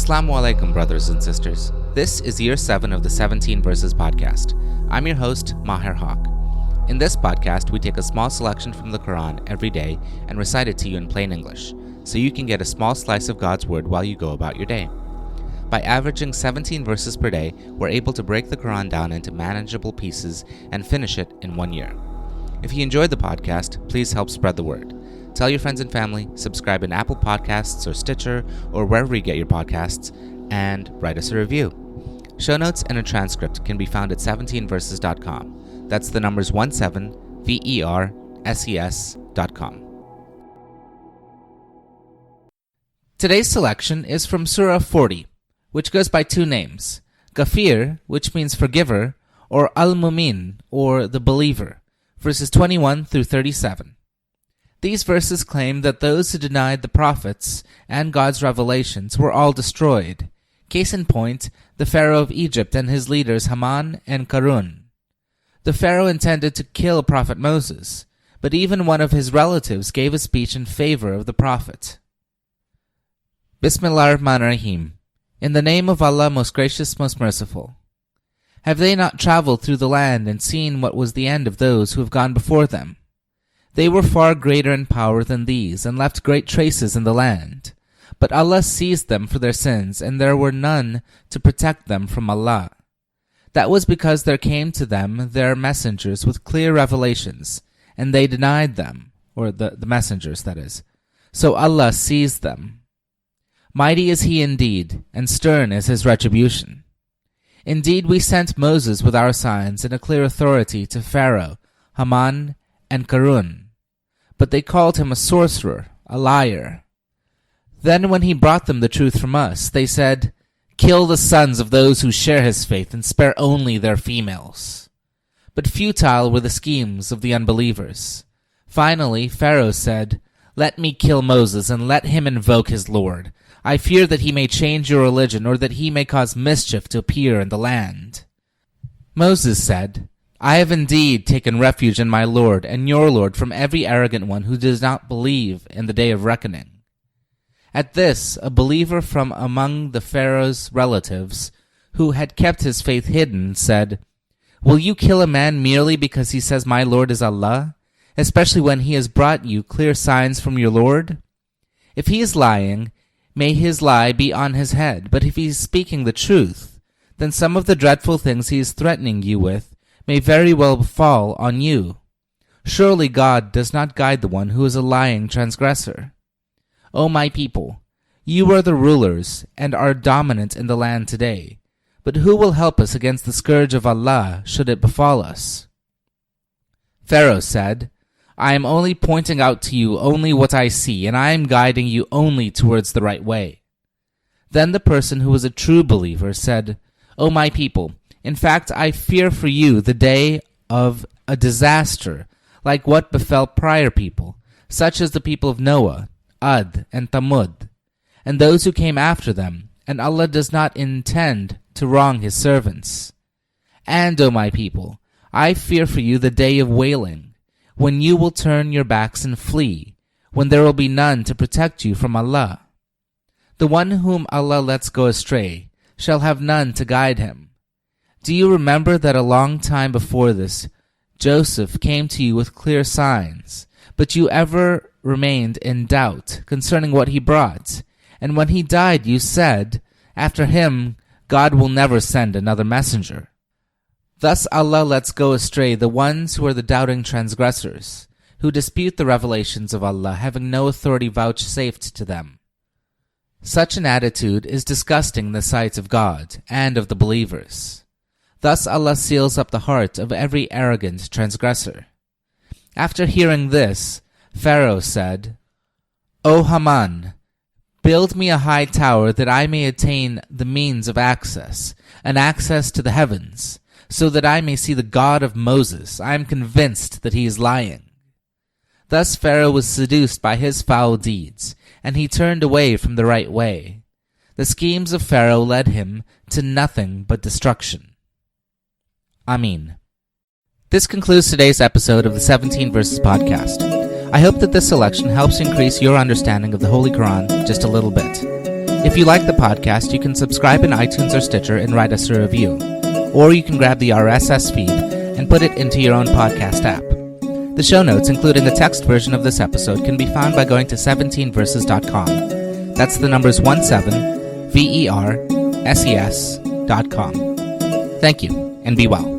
As-salaam, brothers and sisters. This is year 7 of the 17 Verses podcast. I'm your host, Maher Haq. In this podcast, we take a small selection from the Quran every day and recite it to you in plain English, so you can get a small slice of God's word while you go about your day. By averaging 17 verses per day, we're able to break the Quran down into manageable pieces and finish it in 1 year. If you enjoyed the podcast, please help spread the word. Tell your friends and family, subscribe in Apple Podcasts or Stitcher or wherever you get your podcasts, and write us a review. Show notes and a transcript can be found at 17verses.com. That's the numbers 17verses.com. Today's selection is from Surah 40, which goes by two names, Ghafir, which means forgiver, or Al-Mu'min, or the believer, verses 21 through 37. These verses claim that those who denied the prophets and God's revelations were all destroyed. Case in point, the Pharaoh of Egypt and his leaders Haman and Qaroon. The Pharaoh intended to kill Prophet Moses, but even one of his relatives gave a speech in favor of the prophet. Bismillahir-Rahmanir-Rahim. In the name of Allah, most gracious, most merciful. Have they not traveled through the land and seen what was the end of those who have gone before them? They were far greater in power than these, and left great traces in the land. But Allah seized them for their sins, and there were none to protect them from Allah. That was because there came to them their messengers with clear revelations, and they denied them, or the messengers, that is. So Allah seized them. Mighty is He indeed, and stern is His retribution. Indeed, we sent Moses with our signs and a clear authority to Pharaoh, Haman, and Qaroon. But they called him a sorcerer, a liar. Then when he brought them the truth from us, they said, "Kill the sons of those who share his faith and spare only their females." But futile were the schemes of the unbelievers. Finally, Pharaoh said, "Let me kill Moses and let him invoke his Lord. I fear that he may change your religion or that he may cause mischief to appear in the land." Moses said, "I have indeed taken refuge in my Lord and your Lord from every arrogant one who does not believe in the day of reckoning." At this, a believer from among the Pharaoh's relatives, who had kept his faith hidden, said, "Will you kill a man merely because he says my Lord is Allah, especially when he has brought you clear signs from your Lord? If he is lying, may his lie be on his head, but if he is speaking the truth, then some of the dreadful things he is threatening you with may very well fall on you. Surely God does not guide the one who is a lying transgressor. O my people, you are the rulers and are dominant in the land today. But who will help us against the scourge of Allah should it befall us?" Pharaoh said, "I am only pointing out to you only what I see, and I am guiding you only towards the right way." Then the person who was a true believer said, "O my people, in fact, I fear for you the day of a disaster, like what befell prior people, such as the people of Noah, Ad, and Thamud, and those who came after them, and Allah does not intend to wrong His servants. And, O my people, I fear for you the day of wailing, when you will turn your backs and flee, when there will be none to protect you from Allah. The one whom Allah lets go astray shall have none to guide him. Do you remember that a long time before this, Joseph came to you with clear signs, but you ever remained in doubt concerning what he brought, and when he died you said, 'After him God will never send another messenger.' Thus Allah lets go astray the ones who are the doubting transgressors, who dispute the revelations of Allah, having no authority vouchsafed to them. Such an attitude is disgusting in the sight of God and of the believers. Thus Allah seals up the heart of every arrogant transgressor." After hearing this, Pharaoh said, "O Haman, build me a high tower that I may attain the means of access, and access to the heavens, so that I may see the God of Moses. I am convinced that he is lying." Thus Pharaoh was seduced by his foul deeds, and he turned away from the right way. The schemes of Pharaoh led him to nothing but destruction. Amin. This concludes today's episode of the 17 Verses podcast. I hope that this selection helps increase your understanding of the Holy Quran just a little bit. If you like the podcast, you can subscribe in iTunes or Stitcher and write us a review. Or you can grab the RSS feed and put it into your own podcast app. The show notes, including a text version of this episode, can be found by going to 17verses.com. That's the numbers 17, VERSES.com. Thank you, and be well.